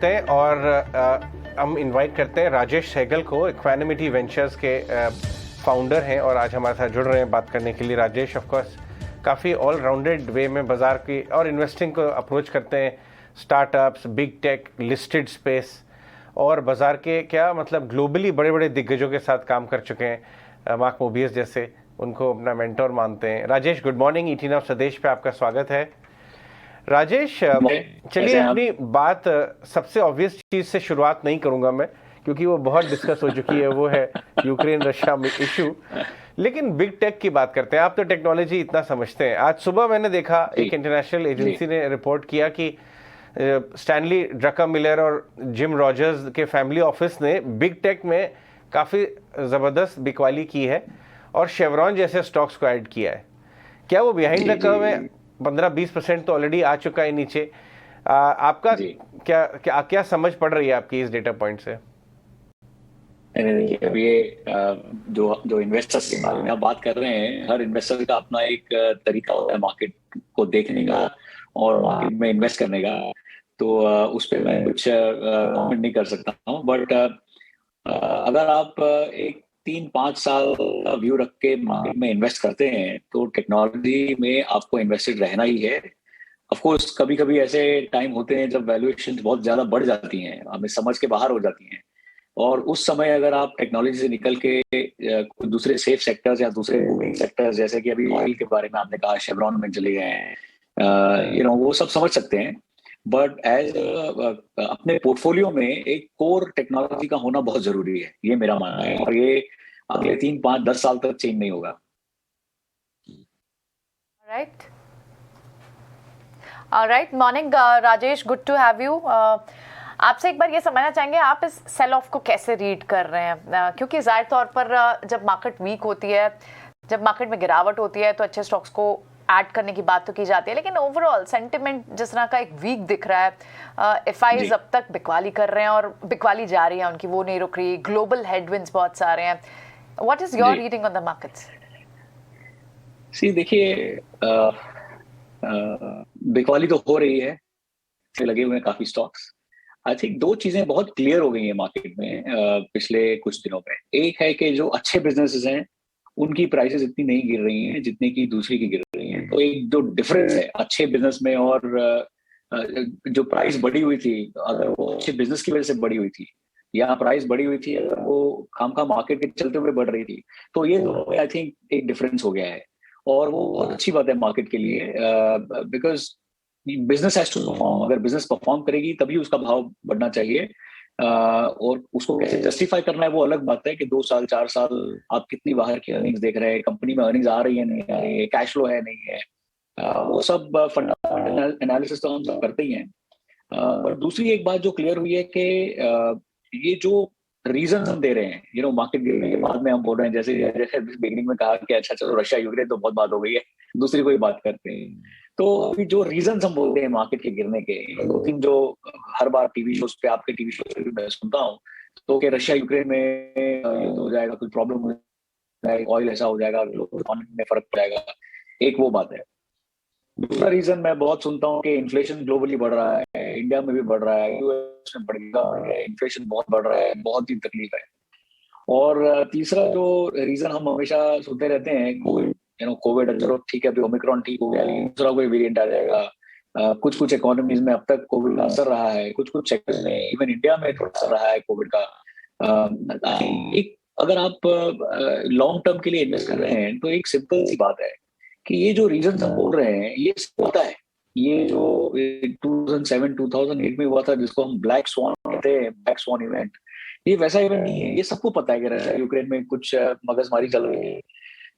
हैं और हम इनवाइट करते हैं राजेश सहगल को, इक्वानिमिटी वेंचर्स के फाउंडर हैं और आज हमारे साथ जुड़ रहे हैं बात करने के लिए। राजेश ऑफ कोर्स काफ़ी ऑल राउंडेड वे में बाजार की और इन्वेस्टिंग को अप्रोच करते हैं, startups, big tech, listed space और बाजार के क्या मतलब ग्लोबली बड़े बड़े दिग्गजों के साथ काम कर चुके हैं। मार्क मोबियस जैसे उनको अपना मेंटोर मानते हैं। Rajesh, good morning. 18 ऑफ स्वदेश पे आपका स्वागत है। राजेश, चलिए अपनी बात सबसे ऑब्वियस चीज से शुरुआत नहीं करूंगा मैं, क्योंकि वो बहुत डिस्कस हो चुकी है, वो है यूक्रेन रशिया इशू। लेकिन बिग टेक की बात करते हैं। आप तो टेक्नोलॉजी इतना समझते हैं। आज सुबह मैंने देखा एक इंटरनेशनल एजेंसी ने रिपोर्ट किया कि स्टैनली ड्रकमिलर और जिम रॉजर्स के फैमिली ऑफिस ने बिग टेक में काफ़ी ज़बरदस्त बिकवाली की है और शेवरॉन जैसे स्टॉक्स को ऐड किया है। क्या वो बिहाइंड द कर्व है? 15-20% तो ऑलरेडी आ चुका है नीचे। आपका क्या समझ पड़ रही है आपकी इस डेटा पॉइंट से? अब ये जो इन्वेस्टर्स के बारे में आप बात कर रहे हैं, हर इन्वेस्टर का अपना एक तरीका होता है मार्केट को देखने का और मार्केट में इन्वेस्ट करने का। तो उस पर मैं कुछ कमेंट नहीं कर सकता हूँ, बट अगर आप एक 3-5 साल का व्यू रख के मार्केट में इन्वेस्ट करते हैं तो टेक्नोलॉजी में आपको इन्वेस्टेड रहना ही है। ऑफ कोर्स कभी कभी ऐसे टाइम होते हैं जब वैल्यूएशन बहुत ज्यादा बढ़ जाती हैं, हमें समझ के बाहर हो जाती हैं, और उस समय अगर आप टेक्नोलॉजी से निकल के कुछ दूसरे सेफ सेक्टर्स या दूसरे मूविंग सेक्टर्स, जैसे कि अभी ऑयल के बारे में आपने कहा, शेवरॉन में चले गए हैं, वो सब समझ सकते हैं। बट एज अपने पोर्टफोलियो में एक कोर टेक्नोलॉजी का होना बहुत जरूरी है, ये मेरा मानना है, और ये अगले 3-5-10 साल तक चेंज नहीं होगा। Right, right. Morning Rajesh, good to have you. आपसे एक बार ये समझना चाहेंगे, आप इस सेल ऑफ को कैसे रीड कर रहे हैं? क्योंकि जाहिर तौर पर जब मार्केट वीक होती है, जब मार्केट में गिरावट होती है, तो अच्छे स्टॉक्स को ऐड करने की बात तो की जाती है, लेकिन ओवरऑल सेंटिमेंट जिस तरह का एक वीक दिख रहा है। एफआईज अब तक बिकवाली कर रहे हैं और बिकवाली जारी है उनकी, वो नहीं रुक रही। ग्लोबल हेडविंड्स बहुत सारे हैं। What is your reading on the markets? देखिए, बिकवाली तो हो रही है, लगे हुए हैं काफी स्टॉक्स। आई थिंक दो चीजें बहुत क्लियर हो गई हैं मार्केट में पिछले कुछ दिनों में। एक है कि जो अच्छे बिजनेसेस हैं उनकी प्राइसेस इतनी नहीं गिर रही हैं जितने की दूसरी की गिर रही हैं। तो एक जो डिफरेंस है अच्छे बिजनेस में और जो प्राइस बढ़ी हुई थी, अगर वो अच्छे बिजनेस की वजह से बढ़ी हुई थी या प्राइस बढ़ी हुई थी अगर वो खामखा मार्केट के चलते हुए बढ़ रही थी, तो ये आई थिंक एक डिफरेंस हो गया है, और वो बहुत अच्छी बात है मार्केट के लिए, because business has to perform. अगर बिजनेस परफॉर्म करेगी तभी उसका भाव बढ़ना चाहिए, और उसको कैसे जस्टिफाई करना है वो अलग बात है कि 2 साल 4 साल आप कितनी बाहर की अर्निंग्स देख रहे हैं, कंपनी में अर्निंग्स आ रही है नहीं आ रही है, कैश फ्लो है नहीं है, वो सब फंडामेंटल एनालिसिस तो हम सब करते ही हैं। पर दूसरी एक बात जो क्लियर हुई है कि ये जो रीजन हम दे रहे हैं, मार्केट गिरने के बाद में हम बोल रहे हैं, जैसे बिगिनिंग में कहा कि अच्छा चलो रशिया यूक्रेन तो बहुत बात हो गई है, दूसरी कोई बात करते हैं। तो अभी जो रीजन हम बोलते हैं मार्केट के गिरने के, 2-3 जो हर बार टीवी शोज पे, आपके टीवी शोज पे भी मैं सुनता हूँ, तो कि रशिया यूक्रेन में युद्ध हो जाएगा, कुछ प्रॉब्लम हो जाएगा, ऑयल ऐसा हो जाएगा, ग्लोबल इकोनॉमी में फर्क पड़ेगा, एक वो बात है। दूसरा रीजन मैं बहुत सुनता हूँ कि इन्फ्लेशन ग्लोबली बढ़ रहा है, इंडिया में भी बढ़ रहा है, यूएस में बढ़ेगा, इन्फ्लेशन बहुत बढ़ रहा है, बहुत ही तकलीफ है। और तीसरा जो रीजन हम हमेशा सुनते रहते हैं, कोविड, चलो ठीक है अभी ओमिक्रॉन ठीक हो गया, लेकिन दूसरा कोई वेरिएंट आ जाएगा। कुछ कुछ इकोनॉमीज में अब तक कोविड का असर रहा है, कुछ कुछ सेक्टर्स में, इवन इंडिया में थोड़ा असर रहा है कोविड का। एक अगर आप लॉन्ग टर्म के लिए इन्वेस्ट कर रहे हैं तो एक सिंपल सी बात है कि ये जो रीजन हम बोल रहे हैं ये होता है। ये जो 2007-2008 में हुआ था, जिसको हम ब्लैक स्वान कहते हैं, ब्लैक स्वान इवेंट, ये वैसा इवेंट नहीं है। ये सबको पता है कि रशिया यूक्रेन में कुछ मगजमारी चल रही है,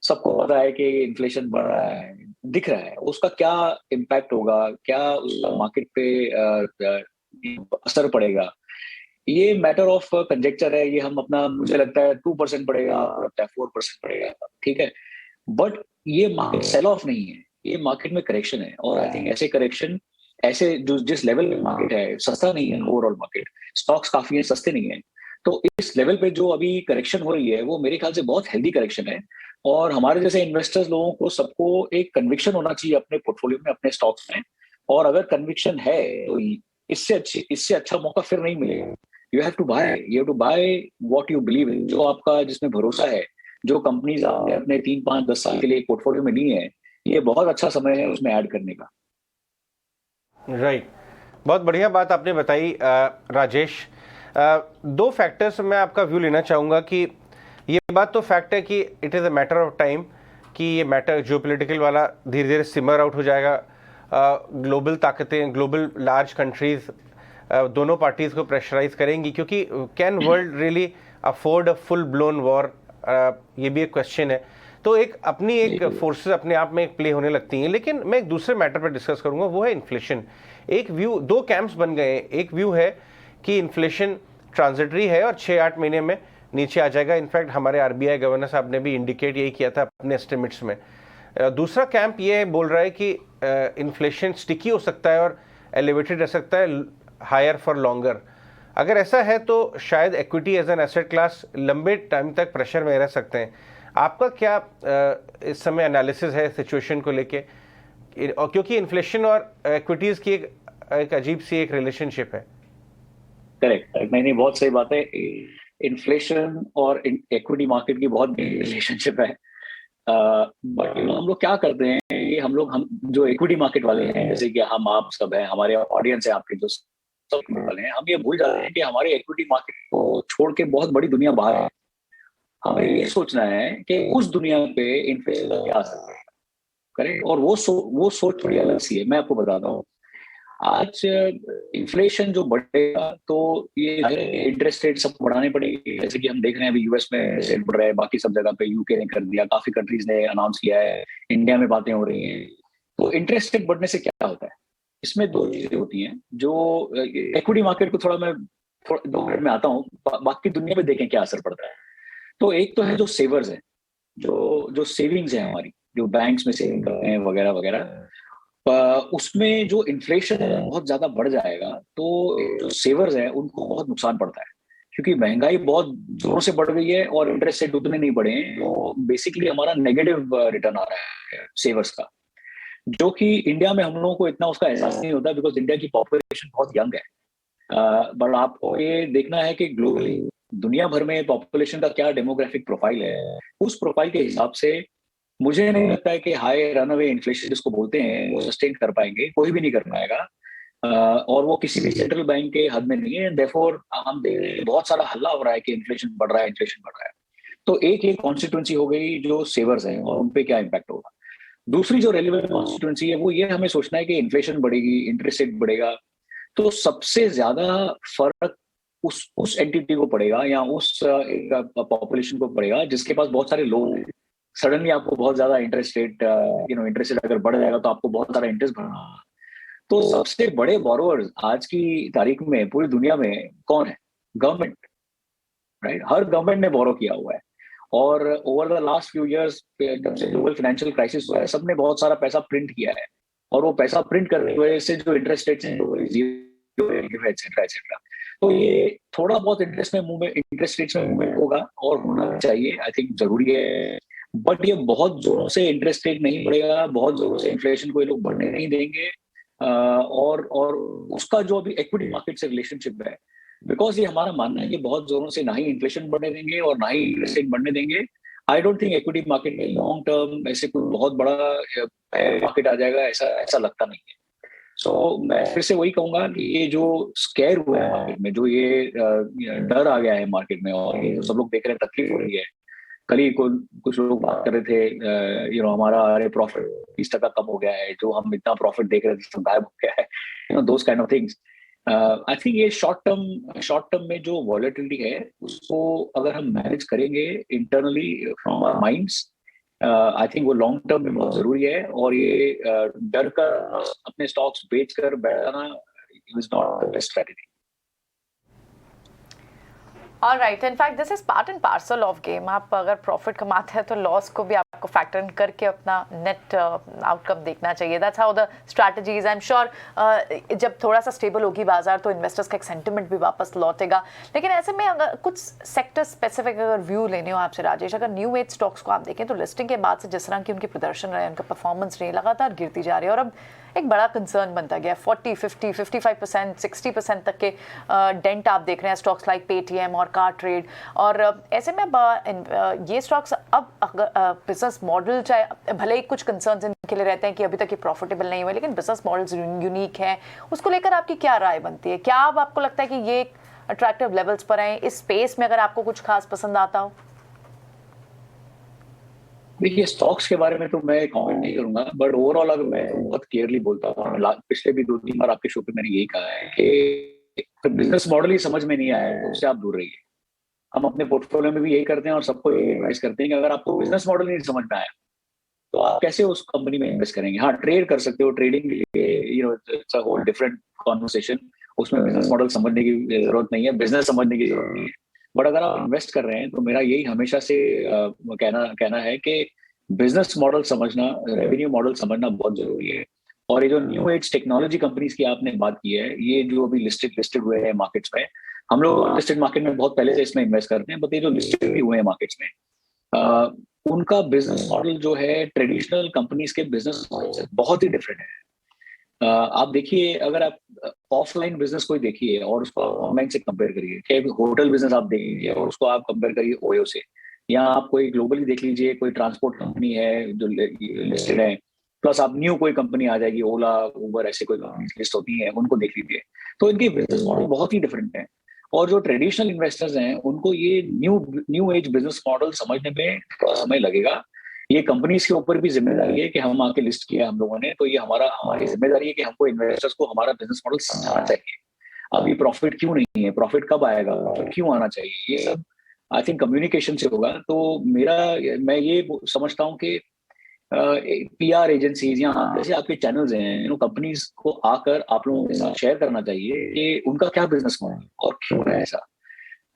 सबको पता है कि इन्फ्लेशन बढ़ रहा है, दिख रहा है, उसका क्या इम्पैक्ट होगा, क्या उसका मार्केट पे असर पड़ेगा, ये मैटर ऑफ कंजेक्चर है। ये हम अपना, मुझे लगता है 2% पड़ेगा, लगता है 4% पड़ेगा, ठीक है, बट ये मार्केट सेल ऑफ नहीं है, ये मार्केट में करेक्शन है। और आई थिंक ऐसे करेक्शन, ऐसे जो जिस लेवल में मार्केट है, सस्ता नहीं है ओवरऑल मार्केट, स्टॉक्स काफी है, सस्ते नहीं है। तो इस लेवल पे जो अभी करेक्शन हो रही है वो मेरे ख्याल से बहुत हेल्दी करेक्शन है, और हमारे जैसे इन्वेस्टर्स लोगों को सबको एक कन्विक्शन होना चाहिए अपने पोर्टफोलियो में, अपने स्टॉक्स में। और अगर कन्विक्शन है तो इससे अच्छा मौका फिर नहीं मिलेगा। You have to buy what you believe in, जो आपका जिसमें भरोसा है, जो कंपनीज आपने अपने 3, 5, 10 साल के लिए पोर्टफोलियो में ली है, ये बहुत अच्छा समय है उसमें ऐड करने का। राइट, बहुत बढ़िया बात आपने बताई राजेश। दो फैक्टर्स मैं आपका व्यू लेना चाहूँगा कि ये बात तो फैक्ट है कि it is a matter of time कि ये मैटर जियोपॉलिटिकल वाला धीरे धीरे सिमर आउट हो जाएगा। ग्लोबल ताकतें, ग्लोबल लार्ज कंट्रीज दोनों पार्टीज़ को प्रेशराइज करेंगी, क्योंकि can world really afford a full blown war, ये भी एक क्वेश्चन है। तो एक अपनी एक फोर्सेस अपने आप में एक प्ले होने लगती हैं। लेकिन मैं एक दूसरे मैटर पर डिस्कस करूंगा, वो है इन्फ्लेशन। एक व्यू, दो कैंप्स बन गए हैं। एक व्यू है कि इन्फ्लेशन ट्रांजिटरी है और 6-8 महीने में नीचे आ जाएगा। इनफैक्ट हमारे आरबीआई गवर्नर साहब ने भी इंडिकेट यही किया था अपने एस्टिमेट्स में। दूसरा कैंप ये बोल रहा है कि इन्फ्लेशन स्टिकी हो सकता है और एलिवेटेड रह सकता है, हायर फॉर लॉन्गर। अगर ऐसा है तो शायद equity as an asset class लंबे टाइम तक प्रेशर में रह सकते हैं। आपका क्या इस समय एनालिसिस है सिचुएशन को लेके, क्योंकि इन्फ्लेशन और इक्विटीज की एक अजीब सी एक रिलेशनशिप है। करेक्ट, नहीं, बहुत सही बात है। इन्फ्लेशन और इक्विटी मार्केट की बहुत रिलेशनशिप है। बट हम लोग क्या करते हैं, ये हम जो इक्विटी मार्केट वाले हैं, जैसे कि हम आप सब हैं, हमारे ऑडियंस है आपके जो सब वाले हैं, हम ये भूल जाते हैं कि हमारे इक्विटी मार्केट को छोड़ के बहुत बड़ी दुनिया बाहर है। हमें ये सोचना है कि उस दुनिया पे इन्फ्लेशन का क्या असर है। करेक्ट, और वो सोच थोड़ी अलग सी है। मैं आपको बताता हूँ, आज इन्फ्लेशन जो बढ़ेगा तो ये इंटरेस्ट रेट सब बढ़ाने पड़ेगी। जैसे कि हम देख रहे हैं अभी यूएस में रेट बढ़ रहा है, बाकी सब जगह पे यूके ने कर दिया, काफी कंट्रीज ने अनाउंस किया है, इंडिया में बातें हो रही हैं। तो इंटरेस्ट रेट बढ़ने से क्या होता है, इसमें दो चीजें होती हैं। जो इक्विटी मार्केट को थोड़ा 2 मिनट में आता हूँ, बाकी दुनिया में देखें क्या असर पड़ता है। तो एक तो है जो सेवर्स है, जो सेविंग्स है हमारी, जो बैंक्स में सेविंग करते हैं वगैरह वगैरह, उसमें जो इन्फ्लेशन बहुत ज्यादा बढ़ जाएगा तो जो सेवर्स हैं उनको बहुत नुकसान पड़ता है, क्योंकि महंगाई बहुत जोरों से बढ़ गई है और इंटरेस्ट रेट उतने नहीं बढ़े हैं। तो बेसिकली हमारा नेगेटिव रिटर्न आ रहा है सेवर्स का, जो कि इंडिया में हम लोगों को इतना उसका एहसास नहीं होता, बिकॉज इंडिया की पॉपुलेशन बहुत यंग है। बट आपको ये देखना है कि ग्लोबली दुनिया भर में पॉपुलेशन का क्या डेमोग्राफिक प्रोफाइल है, उस प्रोफाइल के हिसाब से मुझे नहीं लगता है कि हाई रनअवे इन्फ्लेशन जिसको बोलते हैं वो सस्टेन कर पाएंगे, कोई भी नहीं कर पाएगा। और वो किसी भी सेंट्रल बैंक के हद में नहीं है। देयरफॉर हम देख रहे हैं बहुत सारा हल्ला हो रहा है कि इन्फ्लेशन बढ़ रहा है, इन्फ्लेशन बढ़ रहा है। तो एक कॉन्स्टिट्यूंसी हो गई जो सेवर्स है और उनपे क्या इम्पैक्ट होगा। दूसरी जो रेलिवेंट कॉन्स्टिट्यूंसी है वो ये हमें सोचना है कि इन्फ्लेशन बढ़ेगी, इंटरेस्ट रेट बढ़ेगा, तो सबसे ज्यादा फर्क उस एंटिटी को पड़ेगा या उस पॉपुलेशन को पड़ेगा जिसके पास बहुत सारे लोन है। सडनली आपको बहुत ज्यादा इंटरेस्ट रेट अगर बढ़ जाएगा तो आपको बहुत सारा इंटरेस्ट भरना होगा। तो सबसे बड़े बोरोवर्स आज की तारीख में पूरी दुनिया में कौन है? Government, right. हर गवर्नमेंट ने बोरो किया हुआ है और over the last few years जब से ग्लोबल फाइनेंशियल क्राइसिस हुआ है, सबने बहुत सारा पैसा प्रिंट किया है और वो पैसा प्रिंट करने की वजह से जो इंटरेस्ट रेट्स हैं एक्सेट्रा एक्सेट्रा। तो ये थोड़ा बहुत इंटरेस्ट रेट्स में मूवमेंट होगा और होना चाहिए, आई थिंक जरूरी है। बट ये बहुत जोरों से इंटरेस्ट रेट नहीं बढ़ेगा, बहुत जोरों से इन्फ्लेशन को ये लोग बढ़ने नहीं देंगे। और उसका जो अभी इक्विटी मार्केट से रिलेशनशिप है, बिकॉज ये हमारा मानना है कि बहुत जोरों से ना ही इन्फ्लेशन बढ़ने देंगे और ना ही इंटरेस्ट रेट बढ़ने देंगे। I don't think equity market में लॉन्ग टर्म ऐसे कोई बहुत बड़ा मार्केट आ जाएगा, ऐसा लगता नहीं है। सो मैं फिर से वही कहूंगा कि ये जो स्कैर हुआ है मार्केट में, जो ये डर आ गया है मार्केट में और ये सब लोग देख रहे हैं तकलीफ हो रही है। कल ही कुछ लोग बात कर रहे थे हमारा प्रॉफिट 20% कम हो गया है, जो हम इतना प्रॉफिट देख रहे थे सब गायब हो गया है, those kind of things. I think ये शॉर्ट टर्म में जो वॉलेटिलिटी है उसको अगर हम मैनेज करेंगे internally from our minds, I think वो लॉन्ग टर्म में बहुत जरूरी है। और ये डर कर अपने स्टॉक्स बेचकर बैठाना is not the best strategy. All right. In fact, this is part and parcel of game. आप अगर प्रॉफिट कमाते हैं तो लॉस को भी आपको फैक्टर इन करके अपना नेट आउटकम देखना चाहिए। That's how the strategies. I'm sure जब थोड़ा सा स्टेबल होगी बाजार तो इन्वेस्टर्स का एक सेंटिमेंट भी वापस लौटेगा। लेकिन ऐसे में अगर कुछ सेक्टर स्पेसिफिक अगर व्यू लेने हो आपसे राजेश, अगर न्यू एज स्टॉक्स को आप देखें तो लिस्टिंग के बाद से जिस तरह की उनकी प्रदर्शन रहे, उनका परफॉर्मेंस रहे, लगातार गिरती जा रही है और अब एक बड़ा कंसर्न बनता गया। 40, 50, 55%, 60% तक के डेंट आप देख रहे हैं स्टॉक्स लाइक पेटीएम और कार ट्रेड। और ऐसे में अब ये स्टॉक्स अब बिजनेस मॉडल, चाहे भले ही कुछ कंसर्न्स इनके लिए रहते हैं कि अभी तक ये प्रॉफिटेबल नहीं हुए, लेकिन बिजनेस मॉडल्स यूनिक है, उसको लेकर आपकी क्या राय बनती है? क्या अब आपको लगता है कि ये अट्रैक्टिव लेवल्स पर हैं इस स्पेस में, अगर आपको कुछ खास पसंद आता हो? देखिए, स्टॉक्स के बारे में तो मैं कमेंट नहीं करूंगा, बट ओवरऑल अगर मैं बहुत क्लियरली बोलता हूँ, पिछले भी 2-3 बार आपके शो पे मैंने यही कहा है कि बिजनेस मॉडल ही समझ में नहीं आया है, उससे आप दूर रहिए। हम अपने पोर्टफोलियो में भी यही करते हैं और सबको यही एडवाइस करते हैं कि अगर आपको बिजनेस मॉडल नहीं समझ में आया तो आप कैसे उस कंपनी में इन्वेस्ट करेंगे। हाँ, ट्रेड कर सकते हो, ट्रेडिंग के लिए it's a whole different conversation, उसमें बिजनेस मॉडल समझने की जरूरत नहीं है, बिजनेस समझने की जरूरत नहीं है। बट अगर आप इन्वेस्ट कर रहे हैं तो मेरा यही हमेशा से कहना है कि बिजनेस मॉडल समझना, रेवेन्यू मॉडल समझना बहुत जरूरी है। और ये जो न्यू एज टेक्नोलॉजी कंपनीज की आपने बात की है, ये जो अभी लिस्टेड हुए हैं मार्केट्स में, हम लोग लिस्टेड मार्केट में बहुत पहले से इसमें इन्वेस्ट करते हैं, बट ये जो लिस्टेड भी हुए हैं मार्केट्स में, उनका बिजनेस मॉडल जो है ट्रेडिशनल कंपनीज के बिजनेस मॉडल से बहुत ही डिफरेंट है। आप देखिए, अगर आप ऑफलाइन बिजनेस कोई देखिए और उसको ऑनलाइन से कंपेयर करिए, चाहे होटल बिजनेस आप देखिए और उसको आप कंपेयर करिए ओयो से, या आप कोई ग्लोबली देख लीजिए, कोई ट्रांसपोर्ट कंपनी है जो लिस्टेड है, प्लस आप न्यू कोई कंपनी आ जाएगी, ओला, उबर, ऐसे कोई कंपनी लिस्ट होती है, उनको देख लीजिए, तो इनके बिजनेस मॉडल बहुत ही डिफरेंट है। और जो ट्रेडिशनल इन्वेस्टर्स हैं उनको ये न्यू एज बिजनेस मॉडल समझने में थोड़ा समय लगेगा। ये कंपनीज के ऊपर भी जिम्मेदारी है कि हम आके लिस्ट किया हम लोगों ने, तो ये हमारी जिम्मेदारी है कि हमको इन्वेस्टर्स को हमारा बिजनेस मॉडल समझाना चाहिए। अभी प्रॉफिट क्यों नहीं है, प्रॉफिट कब आएगा, प्रॉफिट क्यों आना चाहिए, ये सब आई थिंक कम्युनिकेशन से होगा। तो मैं ये समझता हूँ कि पीआर एजेंसीज या जैसे आपके चैनल्स हैं, कंपनीज को आकर आप लोगों के साथ शेयर करना चाहिए कि उनका क्या बिजनेस मॉडल और क्यों है ऐसा।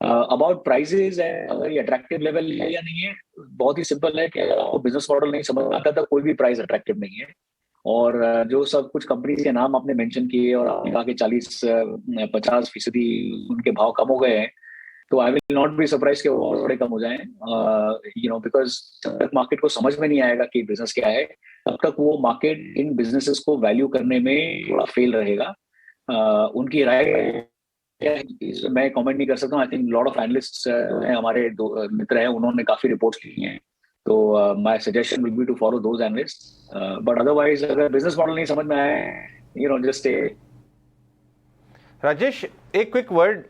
अबाउट प्राइसेस है, अगर ये अट्रैक्टिव लेवल है या नहीं है, बहुत ही सिंपल है कि अगर आपको बिजनेस मॉडल नहीं समझ आता तो कोई भी प्राइस अट्रैक्टिव नहीं है। और जो सब कुछ कंपनीज के नाम आपने मेंशन किए और आपने कहा कि 40-50% उनके भाव कम हो गए हैं, तो I will not be surprise कि वो और थोड़े कम हो जाएं, बिकॉज जब तक मार्केट को समझ में नहीं आएगा कि बिजनेस क्या है, तब तक वो मार्केट इन बिजनेसेस को वैल्यू करने में थोड़ा फेल रहेगा। उनकी राय मैं कमेंट नहीं कर सकता हूँ। I think lot of analysts हैं, हमारे दो मित्र हैं, उन्होंने काफी रिपोर्ट्स की हैं, तो my suggestion will be to follow those analysts, but otherwise अगर बिजनेस मॉडल नहीं समझ में आए, जस्ट स्टे। राजेश, एक क्विक वर्ड,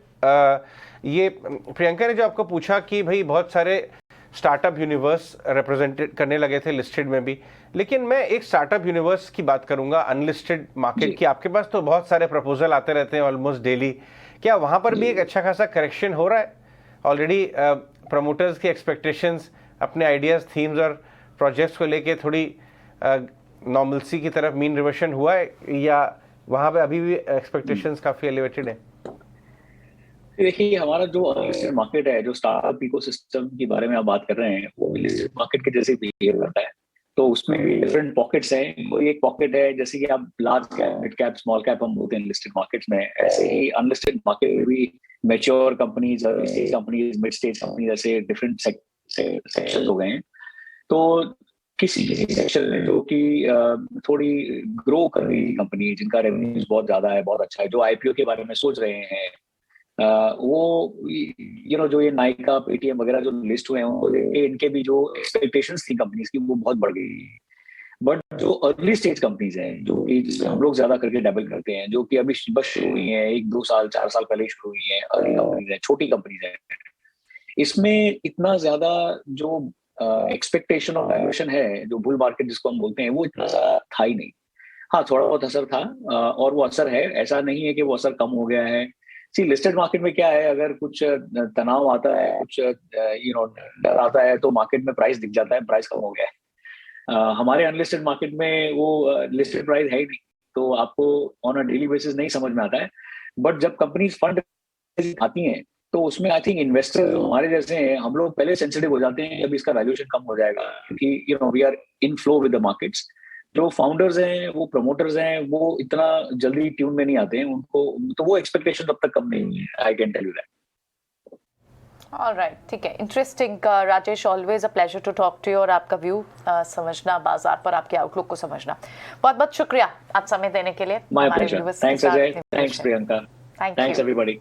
ये प्रियंका ने जो आपको पूछा कि भाई बहुत सारे स्टार्टअप यूनिवर्स रिप्रेजेंटेड करने लगे थे लिस्टेड में भी, लेकिन मैं एक स्टार्टअप यूनिवर्स की बात करूंगा अनलिस्टेड मार्केट की। आपके पास तो बहुत सारे प्रपोजल आते रहते हैं ऑलमोस्ट डेली, क्या वहां पर भी एक अच्छा खासा करेक्शन हो रहा है? ऑलरेडी प्रमोटर्स की एक्सपेक्टेशंस अपने आइडियाज, थीम्स और प्रोजेक्ट्स को लेके थोड़ी नॉर्मलसी की तरफ मीन रिवर्शन हुआ है, या वहां पे अभी भी एक्सपेक्टेशंस काफी एलिवेटेड है? देखिए, हमारा जो अनलिस्टेड मार्केट है, जो स्टार्टअप इकोसिस्टम के बारे में आप बात कर रहे हैं, वो लिस्टेड मार्केट के जैसे बिहेव करता है। तो उसमें भी डिफरेंट पॉकेट्स हैं। कोई एक पॉकेट है जैसे कि आप large cap, mid cap, small cap हम बोलते हैं लिस्टेड मार्केट्स में, ऐसे ही अनलिस्टेड मार्केट में भी mature companies, companies, mid stage companies, ऐसे डिफरेंट सेक्शन हो गए हैं। तो किसी सेक्शन में जो कि थोड़ी ग्रो कर रही कंपनी, जिनका रेवेन्यू बहुत ज्यादा है, बहुत अच्छा है, जो आईपीओ के बारे में सोच रहे हैं, वो जो ये नाइका, पेटीएम वगैरह जो लिस्ट हुए हैं, उनको देख के इनके भी जो एक्सपेक्टेशंस थी कंपनीज की, वो बहुत बढ़ गई। बट जो अर्ली स्टेज कंपनीज हैं, जो कि हम लोग ज्यादा करके डबल करते हैं, जो कि अभी बस शुरू हुई हैं, 1-2 साल 4 साल पहले शुरू हुई हैं, अर्ली कंपनीज हैं, छोटी कंपनीज हैं, इसमें इतना ज्यादा जो एक्सपेक्टेशन और वैल्यूएशन है, जो बुल मार्केट जिसको हम बोलते हैं, वो इतना ज्यादा था ही नहीं। हाँ, थोड़ा बहुत असर था, और वो असर है, ऐसा नहीं है कि वो असर कम हो गया है। सी, लिस्टेड मार्केट में क्या है, अगर कुछ तनाव आता है, कुछ डर आता है, तो मार्केट में प्राइस दिख जाता है, प्राइस कम हो गया है। हमारे अनलिस्टेड मार्केट में वो लिस्टेड प्राइस है ही नहीं, तो आपको ऑन अ डेली बेसिस नहीं समझ में आता है। बट जब कंपनी फंड आती हैं, तो उसमें आई थिंक इन्वेस्टर हमारे जैसे हैं, हम लोग पहले सेंसिटिव हो जाते हैं जब इसका वैल्यूएशन कम हो जाएगा, क्योंकि we are in flow with the markets. जो फाउंडर्स हैं, वो प्रमोटर्स हैं, वो इतना जल्दी ट्यून में नहीं आते हैं, उनको तो वो एक्सपेक्टेशन तब तक कम नहीं है, I can tell you that. Alright, ठीक है, interesting Rajesh, always a pleasure to talk to you और आपका व्यू समझना बाजार पर, आपके आउटलुक को समझना। बहुत बहुत शुक्रिया आप समय देने के लिए। My pleasure, thanks Ajay, thanks Priyanka, thanks everybody.